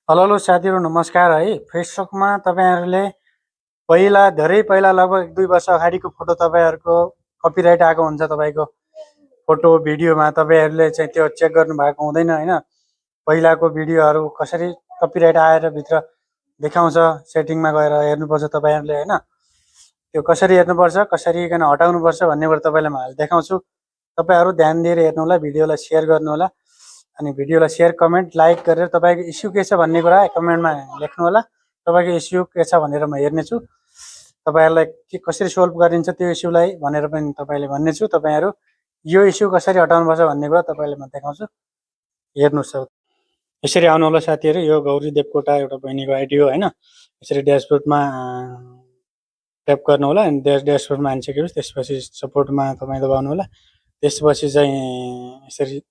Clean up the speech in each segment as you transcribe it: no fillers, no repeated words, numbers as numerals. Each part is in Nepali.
हेलो हेलो साथीहरू नमस्कार है। फेसबुकमा तपाईँहरूले धेरै पहिला लगभग 1-2 वर्ष अगाडिको फोटो तपाईँहरूको कपिराइट आएको हुन्छ। तपाईँको फोटो भिडियोमा तपाईँहरूले चाहिँ त्यो चेक गर्नुभएको हुँदैन होइन। पहिलाको भिडियोहरू कसरी कपिराइट आएर भित्र देखाउँछ, सेटिङमा गएर हेर्नुपर्छ तपाईँहरूले होइन। त्यो कसरी हेर्नुपर्छ, कसरी हटाउनुपर्छ भन्ने कुरा तपाईँलाई म देखाउँछु। तपाईँहरू ध्यान दिएर हेर्नु होला, भिडियोलाई सेयर गर्नु होला। अनि भिडियोलाई सेयर, कमेन्ट, लाइक गरेर तपाईँको इस्यु के छ भन्ने कुरा कमेन्टमा लेख्नु होला। तपाईँको इस्यु के छ भनेर म हेर्नेछु। तपाईँहरूलाई के कसरी सोल्भ गरिन्छ त्यो इस्युलाई भनेर पनि तपाईँले भन्नेछु। तपाईँहरू यो इस्यु कसरी हटाउनुपर्छ भन्ने कुरा तपाईँलाई म देखाउँछु, हेर्नुहोस्। यसरी आउनु होला साथीहरू। यो गौरी देवकोटा एउटा बहिनीको आइडी हो होइन। यसरी ड्यासबोर्डमा ट्याप गर्नु होला अनि ड्यासबोर्डमा आइसकेपछि त्यसपछि सपोर्टमा तपाईँ दबाउनु होला। त्यसपछि चाहिँ यसरी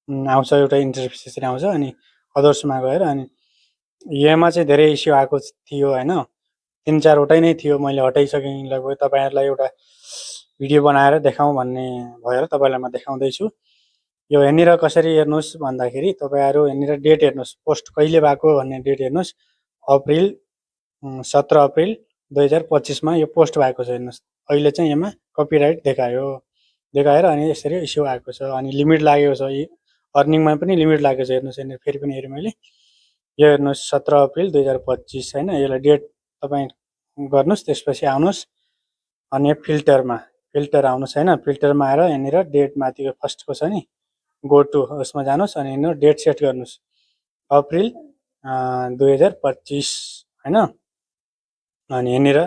आउँछ, एउटा इन्टरफेस यसरी आउँछ। अनि अदर्समा गएर अनि यसमा चाहिँ धेरै इस्यु आएको थियो होइन। 3-4वटै नै थियो, मैले हटाइसकेँ लगभग। तपाईँहरूलाई एउटा भिडियो बनाएर देखाउँ भन्ने भएर तपाईँलाई म देखाउँदैछु। यो यहाँनिर कसरी हेर्नुहोस् भन्दाखेरि तपाईँहरू यहाँनिर डेट हेर्नुहोस्, पोस्ट कहिले भएको भन्ने डेट हेर्नुहोस्। 17 अप्रिल 2025मा यो पोस्ट भएको छ हेर्नुहोस्। अहिले चाहिँ यसमा कपिराइट देखाएर अनि यसरी इस्यु आएको छ। अनि लिमिट लागेको छ, अर्निङमा पनि लिमिट लागेको छ हेर्नुहोस्। यहाँनिर फेरि पनि हेरेँ मैले, यो हेर्नुहोस् 17 अप्रिल 2025 होइन। यसलाई डेट तपाईँ गर्नुहोस्, त्यसपछि आउनुहोस् अनि फिल्टर आउनुहोस् होइन। फिल्टरमा आएर यहाँनिर डेट माथिको फर्स्टको छ नि, गो टु उसमा जानुहोस् अनि यहाँनिर डेट सेट गर्नुहोस्, अप्रिल 2025 होइन। अनि यहाँनिर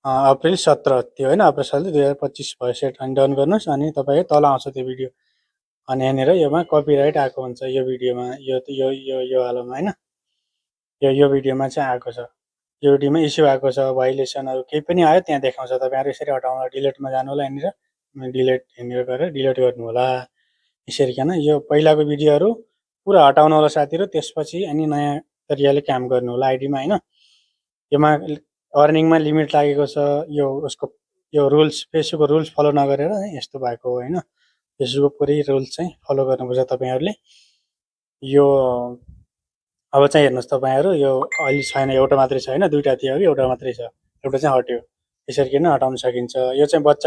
अप्रिल 17 थियो होइन, अप्रिल 17 2025 भयो, सेट अनि डन गर्नुहोस्। अनि तपाईँको तल आउँछ त्यो भिडियो। अनि यहाँनिर योमा कपिराइट आएको हुन्छ यो भिडियोमा, यो हालमा होइन। यो भिडियोमा चाहिँ आएको छ, यो भिडियोमा इस्यु आएको छ, भाइलेसनहरू केही पनि आयो त्यहाँ देखाउँछ। तपाईँहरू यसरी हटाउनु होला, डिलिटमा जानु होला। यहाँनिर डिलिट यहाँनिर गरेर डिलिट गर्नु होला यसरी। यो पहिलाको भिडियोहरू पुरा हटाउनु होला साथीहरू। त्यसपछि अनि नयाँ तरिकाले काम गर्नु होला आइडीमा होइन। योमा अर्निङमा लिमिट लागेको छ। यो रुल्स, फेसबुकको रुल्स फलो नगरेर यस्तो भएको हो होइन। फेसबुकको पुरै रुल्स चाहिँ फलो गर्नुपर्छ तपाईँहरूले। यो अब चाहिँ हेर्नुहोस् तपाईँहरू, यो अहिले छैन, एउटा मात्रै छ होइन, 2टा थियो कि एउटा मात्रै छ, एउटा चाहिँ हट्यो। यसरी किन हटाउन सकिन्छ। यो चाहिँ बच्चा